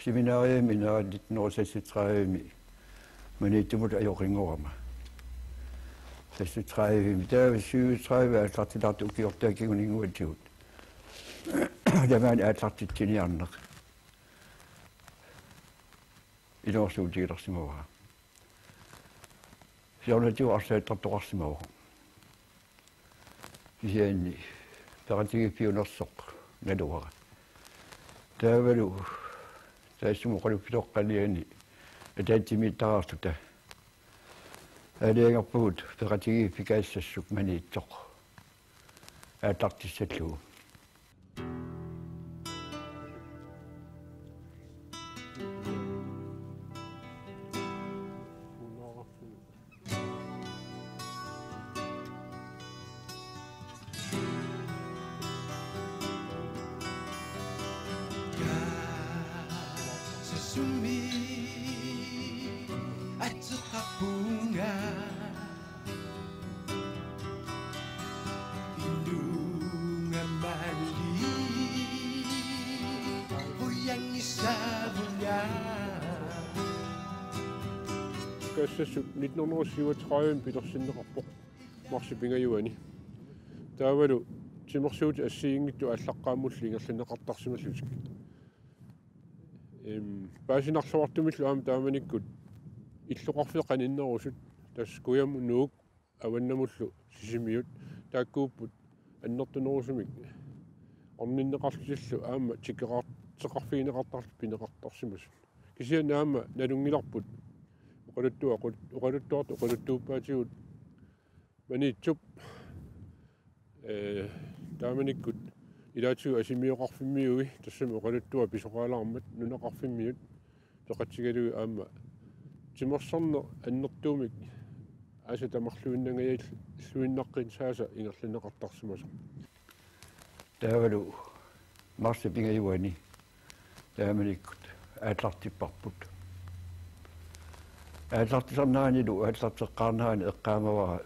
seminariumi naa 1936 manittumut ajoqinngorama 36 der 37 atlartilart ukiortaakigunninguatigut jamani atlartitiniarneq inorsuutigilersimugaa siornatiu arsaattartoqarsimugu kisianni peqatigipiunersoq naluara taavalu taissumuqaluppiloqqaliani ataatimiittaraartuta алиангерпугут пеқатиги Kâgssagssuk маниитсоқ аатартиссаллугу Kâgssagssuk 1937 pilersinneqarpoq marsipingajuani taavalu timersuuti assiingittu аллаққааммулли ингерлинеқартарсималлутик паасинарлуартумиллу аама тааманиккут иллоқарфеқаниннерусут таскуяму нуук аваннамуллу сисимиут тааккууппут аннертунерусумик орниннеқарлутиллу аама тикеқартеқарфигинеқартарлу пинеқартарсимасут кисиан аама налунгиларпут oqaluttuartu maniitsup taamanikut ilaatigu asimioqarfimmiugi tassami oqaluttua pisoqaalаарmat nunaqarfimmiut peqatsigalugu aama timersarner annertuumik asa tamarluinnangayal luinnaqqin saasa ingerlineqartarsimasa taavalu marsipingajuani taamanikut aatlartipparput ааллартисарнаанилу ааллартеққарнаани эққаамавара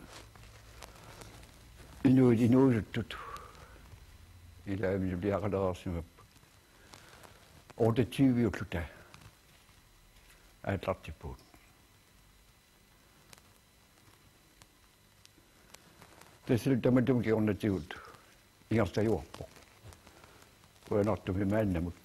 инуутуттут илаамилиақалерарсимап ордативиуллута ааллартиппут тэсил таматум киорнатигут ингартаюарпо уанартуми мааннамут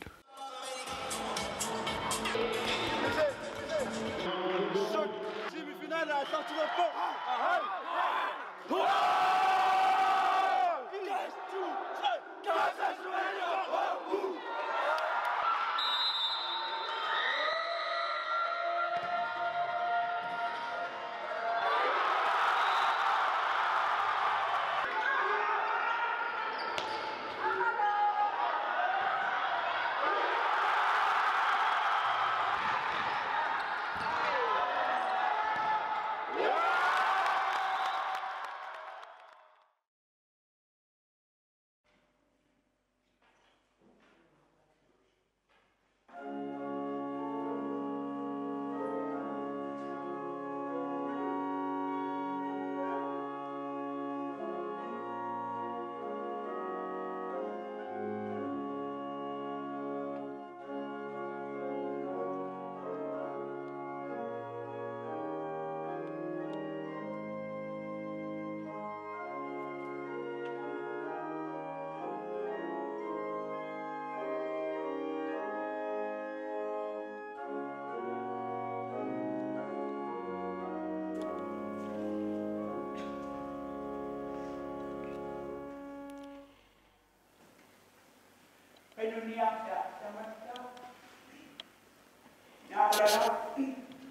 Nunaata tamatta naala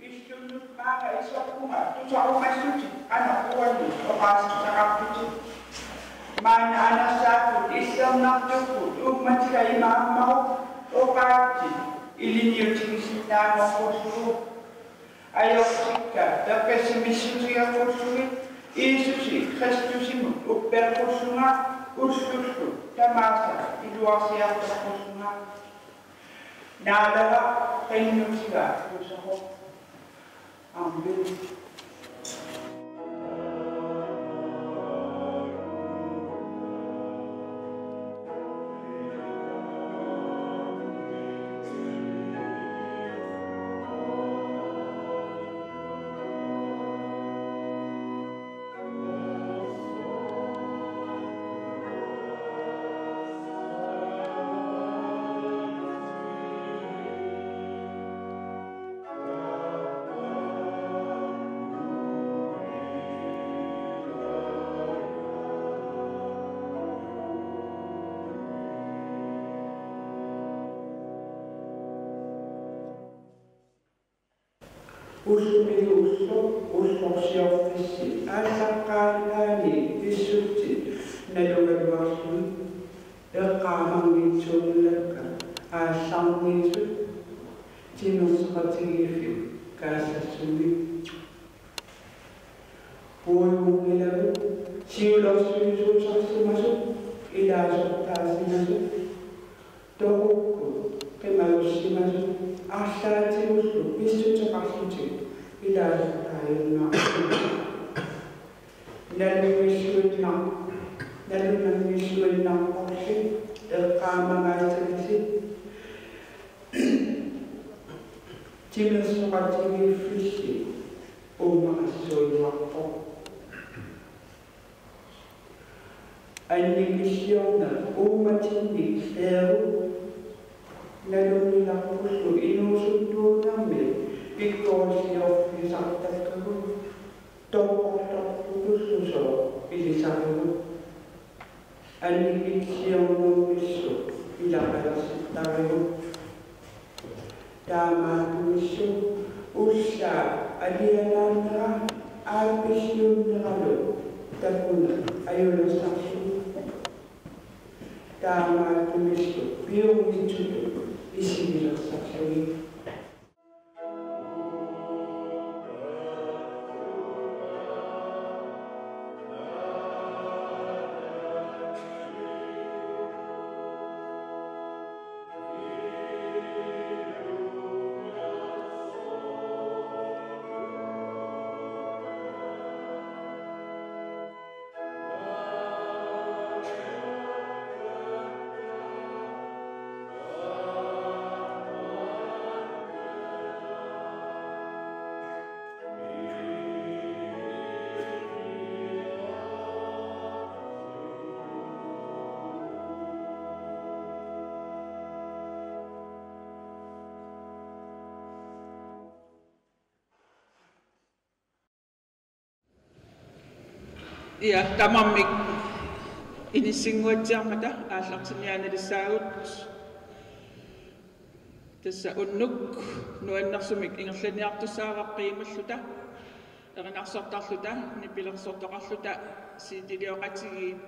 istunut maka isokuma tusaumassuti ana kuwannu oqaasitaqartuti maana anassaaqut issernartukkut ummatika imaammaru oqaatti iliniutigissinnaangoqqussuu ayortikka taqqasimissutiaqqussugit iisusi Kristusimut upperqussunga ustusku tamaasa iluarsiartaqqusunga naalaga qinnusiga tusaho ambili Uslupilullu, uslorsiorfissi, aallaqqaalaani, pissutti, nalugaluarsui, eqqaamangitsuullakka, aallarniisut, timerseqatigifi, Kâgssagssuk. Puolungilalu, siulorsuisuusarsimasut, ilaasortaasimasut, torukku, qimalussimasut, арлаатигуллу писсутеқарлути илаалуттааюнгаа налунангиссуиннарпорли эққаамагаатагси тимерсоқатигииффисси ууммақассуинуарпо анникиссиорна ууматинник eeru nalunnilarpullu inuusuttuunarmi pikkoorsiorfisartakkagu torqortarpullussuso ilisarigu annikissiornuumissu ilaqalassittarigu taamaatumissu ullaa alianaannera aapissiunneralu takuna ajulassarsu taamaatumissu piungitsutu isivilassarsugi Ja, tamammik inissinguatsiarmata aallartiniaanalisaagut tassa unnuk nuannarsumik ingerlaniartussaavaqqiimalluta erinarsortarluta nipilersortoqarluta siitiliоqatigiit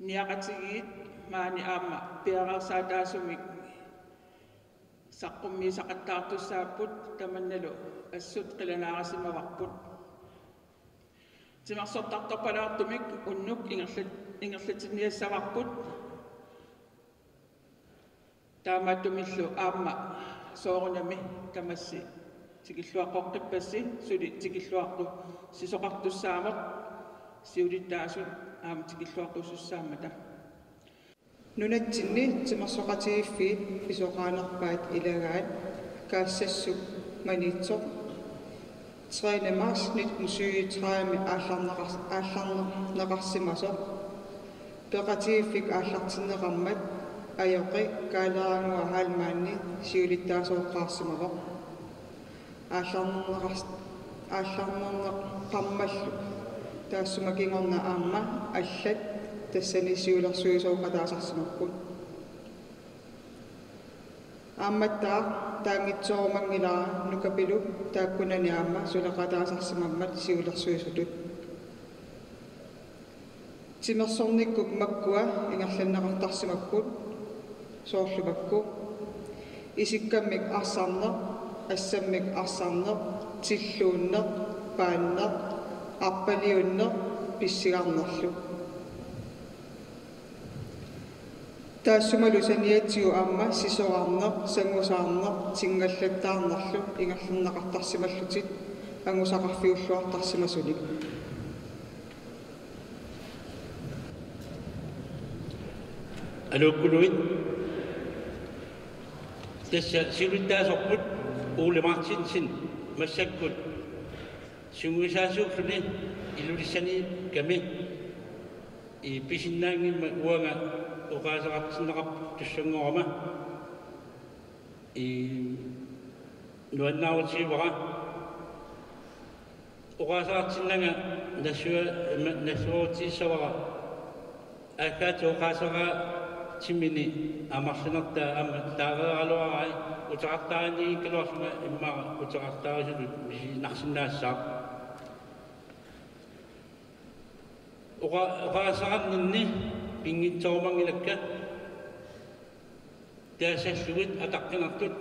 niaqatigiit maani aama piaraarsaataasumik saqqummiisaqattaartussaapput tamannalu assut qilanaarasimavarput timarsortartorpalaartumik unnuk ingerlatiniassavarput taamaattumillu aamma soorunami tamassi tikilluaqqoqqippassi suli tikilluaqqu sisoqartussaameq siulittaasut aama tikilluaqqusussaamata Nunaatsinni timarsoqatigiffiit isoqaanerpaat ilagaat Kâgssagssuk maniitsoq 3. mars 1937 aallarneqarsimasoq peqatigiffik aallartinneqarmat ajoqi kaalaangua haalmaanni siulittaasooqqaarsimavoq aallarnerneqарmallu taassumakingorna aamma allat tassani siulersuisooqataasarsimakkut aammattaa taangitsoormangilara nukapilu taakkunani aamma suleqataasarsimammat siulersuisutut timersornikkuk makkua ingerlannaqartarsimakkut soorlupakku isikkammik arsarneq assammik arsarneq tilluunneq paanneq arpaliunneq pissigarnerlu taassumalu saniatsiu aamma sisoarneq sangusaarneq tingallattaarnerlu ingerlannaqartarsimallutit angusaqarfiulluartarsimasulik alukkulut tassa siulittaasorput Ole Martinsen massakkut sunguisaasuulluni ilulissani kami I pisinnaangimma uanga uqaasaqartinneqarp tussangorama nuannaarutiivara uqaasaqartinnanga nasuutiissavara akkaat uqaasaqa timini amarsinarta amma taagaluarai utaqartaani kiluarsma imma utaqartaarisulut misinarsinnaassaaq oqaasaqarninni pingitsoormangilakka taasallugit ataqqinartut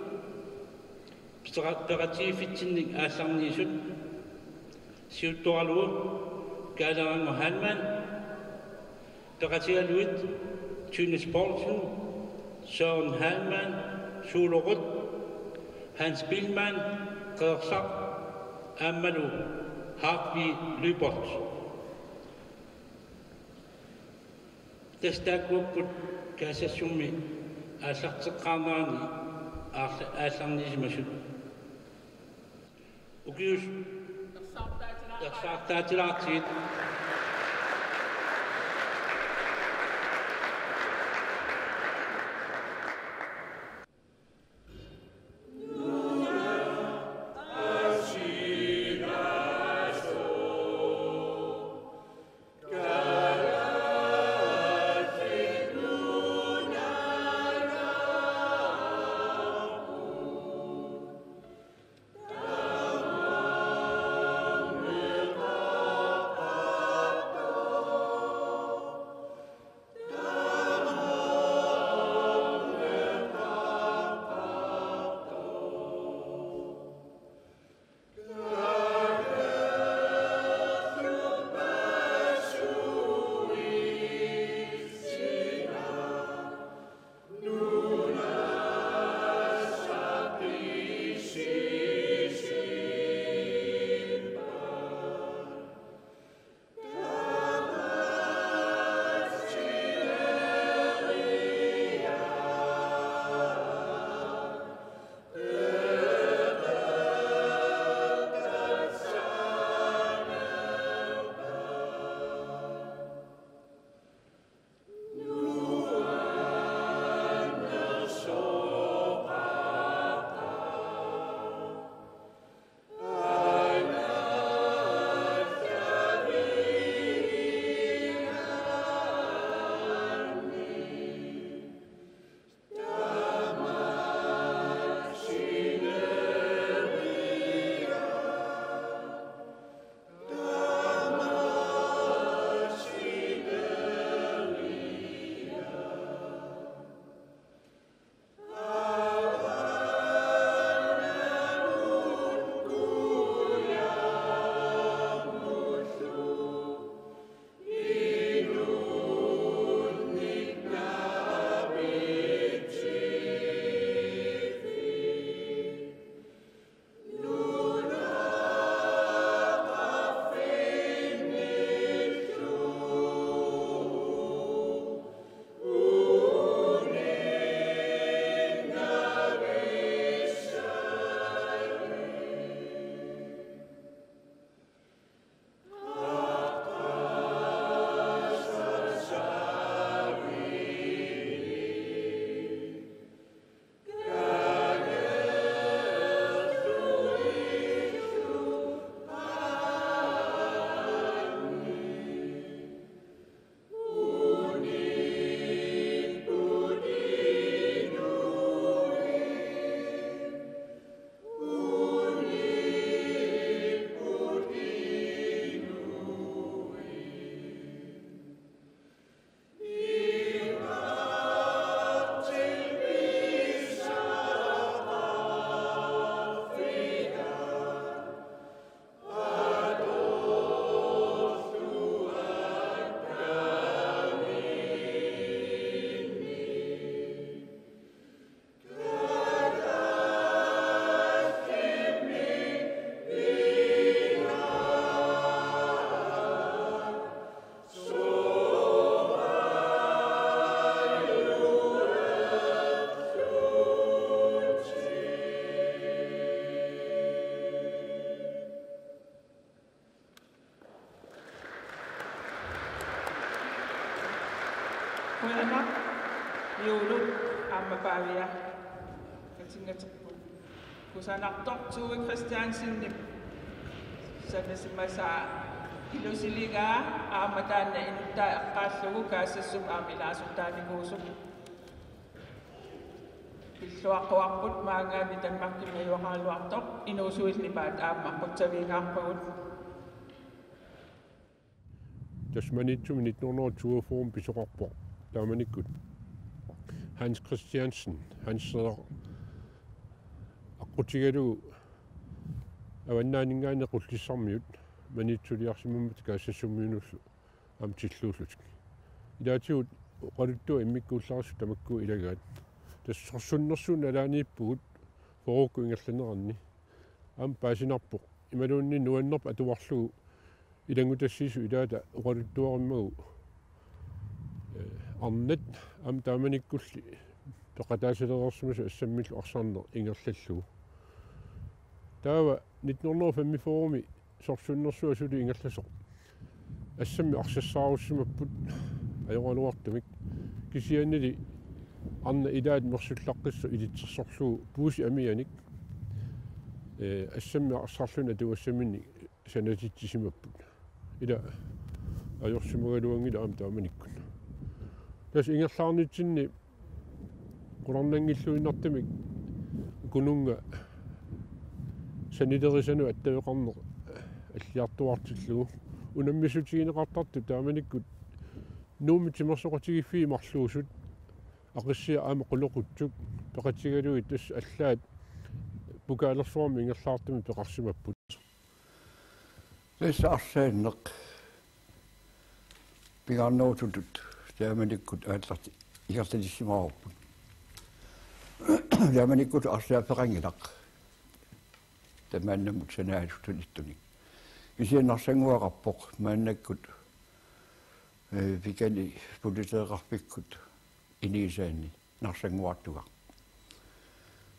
peqatiifitsinnik aallarniisut siuttoralugu kaalarango Hanman peqatigaluit Thynes Poulsen Søren Hanman Sulerud Hans Billmann Kâgssagssuk Ammalu Hartvig Lybert testaakkuupput kaasassummi ааллартеққарнаани аалларнисимасут укиус ерсаартаатилаартигит Kuyanak, yuluk, amapavia, katingatukpo. Kusanak tok tuwe Christian sinip. Sa nasimasa ilosiliga, amatan na inuta Kâgssagssuk Kâgssagssuk amilasuk tani kusuk. Pilluaqquarput maangaami tammakkimayuaqaaluartoq inuusuillipaat aammaqqutsaviingaarpagut. Tasmanitsumi 1920 pisoqarpoq taamanikkut Hans Christiansen Hansser aqutigalu аваннаанингаане qulлиссармиут манитсулиарсимаммат каассассуммиунуллу ам тиллууллут илаатигут qaluttua иммиккуулларсу тамаккуу илагаат тассорсуннэрсуун алаанииппугут форукку ингерланеранни ам паасинарпоқ ималуунни нуаннерп атуарлугу илангутассису илаата qaluttuариммагу арнат ам тааманиккулли тоқатаасилерерсимасу ассаммиллу арсаарнер ингерллаллугу таава 1945 сорсуннэрсуа сули ингерласоқ ассамми арсассааруссимаппут ajorluartumik kisiannili arna ilaat mersullaqqissu ilitsersorlugu puusi amianik assammi arsarluna tuassamini sanatitisimapput ila ajorsimugaluangila am taamanikkun tas ingerlaarnitsinni qularnangilluinartamik kununga saniterisanu attaveqarneq аллиартуартиллугу унаммисутигинеқартарту тааманиккут нуумитимерсоқатигиффии марлуусут ақиссиа аама қулоқутсук пеқатигалуи тас аллаат пукаалерсуарми ингерлаартами пеқарсимаппут тасса арсааннеқ пигарноутутут тааманиккут аалларти игарталиссимаарпут тааманиккут арсаапеқангилақ тамааннамут санаалуттун иттуник исианнарсангуақарпоқ мааннаккут викали пулитеэқарпиккут инисаани нарсангуартуга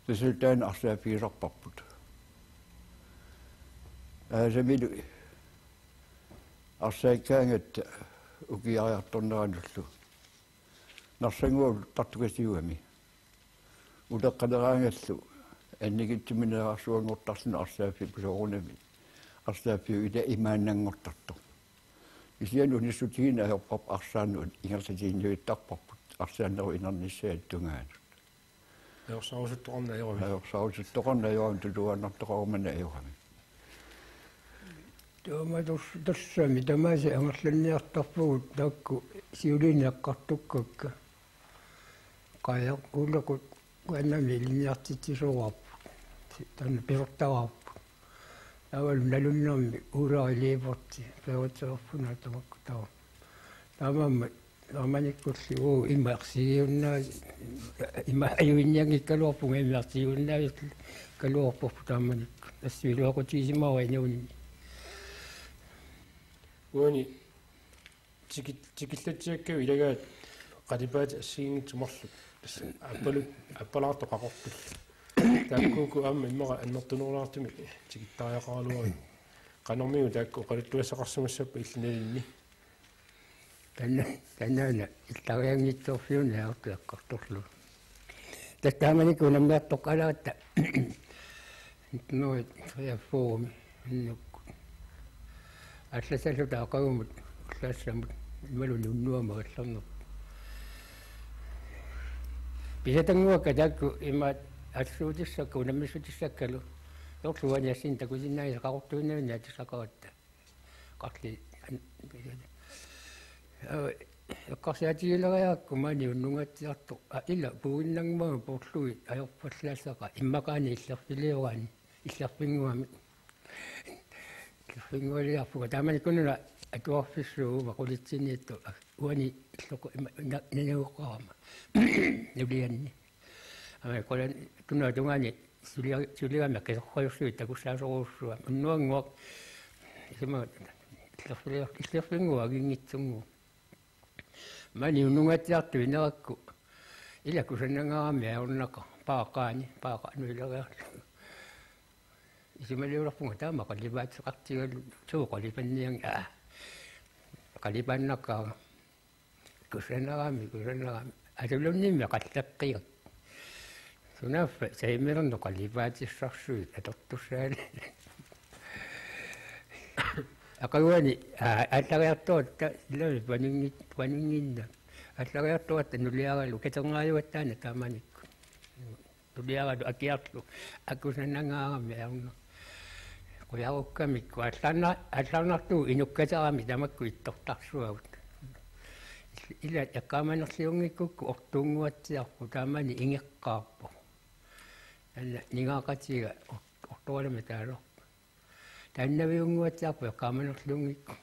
тасултаан арсаапигисарпарпут аасамилу арсааккаангат укиариарторнерануллу нарсангуа тартугасиуами улеққалераангаллу аннигитсиминераарсуангортарлуна арсаафи пусоорунами арсаафиу ила имааннангортарто исиану нисутигина аерпап арсаану ингерлатииннуиттарпарпут арсааннеру инерниссаат тунгаанут аерсаусуттоқарнаёрам тулуаннартоқарумана аёрами томадус тассами тамаси ангерланниартарпугут таакку сиулиниаққартуккакка қаяққуллақут куаннами илниартитсисуарпут тан писортаварпут авал налуннэрми ууларилиипорти пеутерфуна тамакку таа тамамма норманиккулли уу иммаарсигиуннаа има аюинниангиккалуарпунга иммаарсигиуннаа калуарпорпу тааманикку ассуилуақутигисимава инуунни уани тикиллатсиаккау илагаат қалипаат ассигингитсумарлу аппалаартоқақорту тааккууку аама иммара аннертунерлаартуми тикиттариақаралуари канормиу таакку қалуттуассақарсимассаппа иллиналинни таннаана иллариангитсорфиуна аартуаққарторлу таттааманику наммиартоқалаатта нуит яффууми иннукку алласаллу таақагумут уллаассамут ималуни уннуамагалларнер писатангуакка таакку имаат ассуутиссакку унаммиссутиссаккалу торлуаниассин такусиннаи қақортуиннавина атисақаатта қарли эққарсиатигилериаакку маани уннунгатсиарту ила пуиннангмаа порлуи аёрпаллаассақа иммакаани иллерфилиораани иллерфингуами иллерфингуалиарпуга тааманикунуна атуарфиссуума қулитсиниитту уани иллоқу нанауққарама нулианни ама колан туна тунгани сулигами кесорхойрсуит такуссаасоруссуа уннуангуак исма иллерфингуа гингитсунгу мани уннунгатсиарту инеракку илакусаннангаарами аурнака паақануилериарлу исималиулерпунга таама қалибаатсеқартигалу суу қалипаннианга қалипаннаккаа кусаннарами атулуннимми қаллапқиак сунаффа саимернно қалибаатиссарсуит атортуссаали акагуани аллагиартуатта илави панингинна аллагиартуатта нулиаралу кетернгааюаттаана тааманикку tuliaradu akiarlu akusannangaarami aunna kujarukkamikku алларнартуу инуккасарами тамакку ittortarsuagut ила яккааманерлиунгиккукку ортуунгуатсиарпу таамани ингеққаарпу алла нигаақатига ортуалами таалор тааннавиунгуатсиарпу яккааманерлиунгикку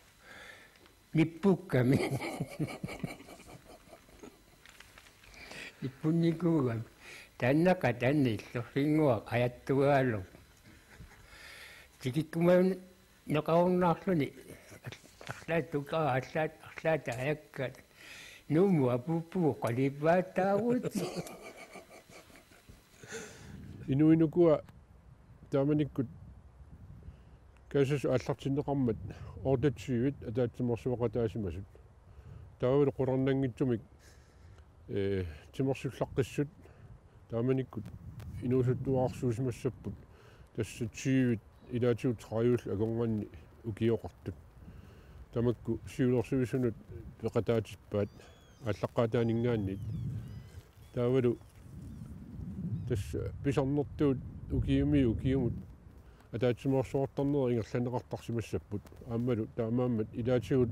ниппукками ниппунникуугами тааннака таанниллу сингуа аятtugaалу тикиккумаун нақаруннаарлуни арлааттукара арлаата аяккат нуму апуппугу қалиппааттаагут инуинукуа тааманиккут касас аллартиннеқармат ортатсиивит атаатсиморсуоқатаасимасут таавалу қуларнангитсумик тиморсуллаққиссут тааманиккут инуусуттуаарсуусимассаппут тассатсиивит илаатиут траиул агонгуанни укиоқартут тамакку сиулерсуисунут пеқатаатиппаат аллаққаатаанингааннит таавалу тасса писарнертуут укиумут атаатсиморсуортарнери ингерланеқартарсимассаппут ааммалу таамааммат илаатигут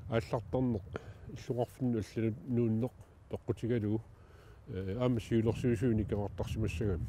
ааллартарнеқ иллуқарфинну алланут нууннеқ тоққутигалугу аама сиулерсуисууни кавартарсимассагами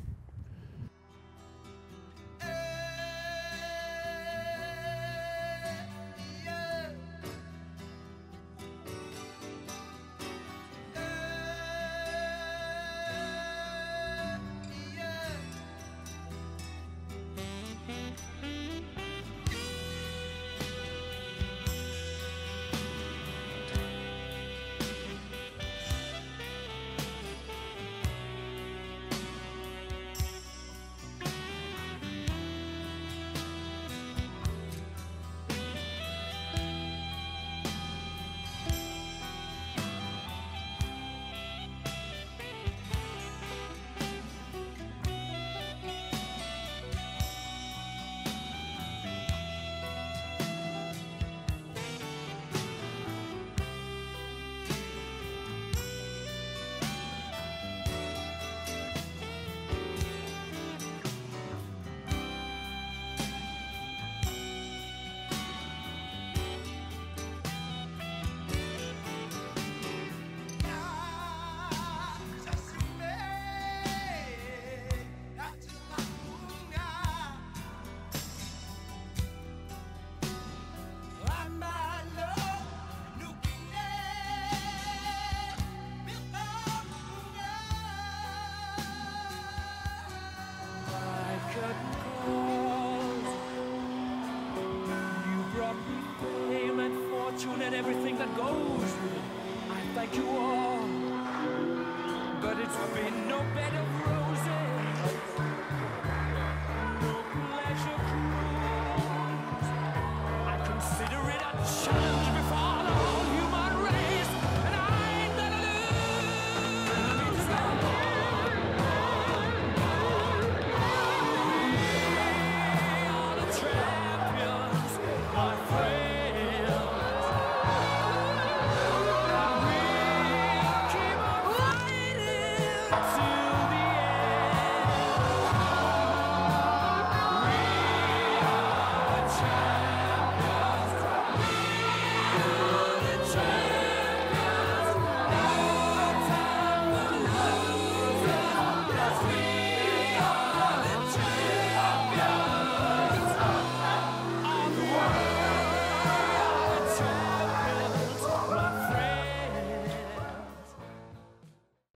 And everything that goes with it. I thank you all, but it's been no bed of roses.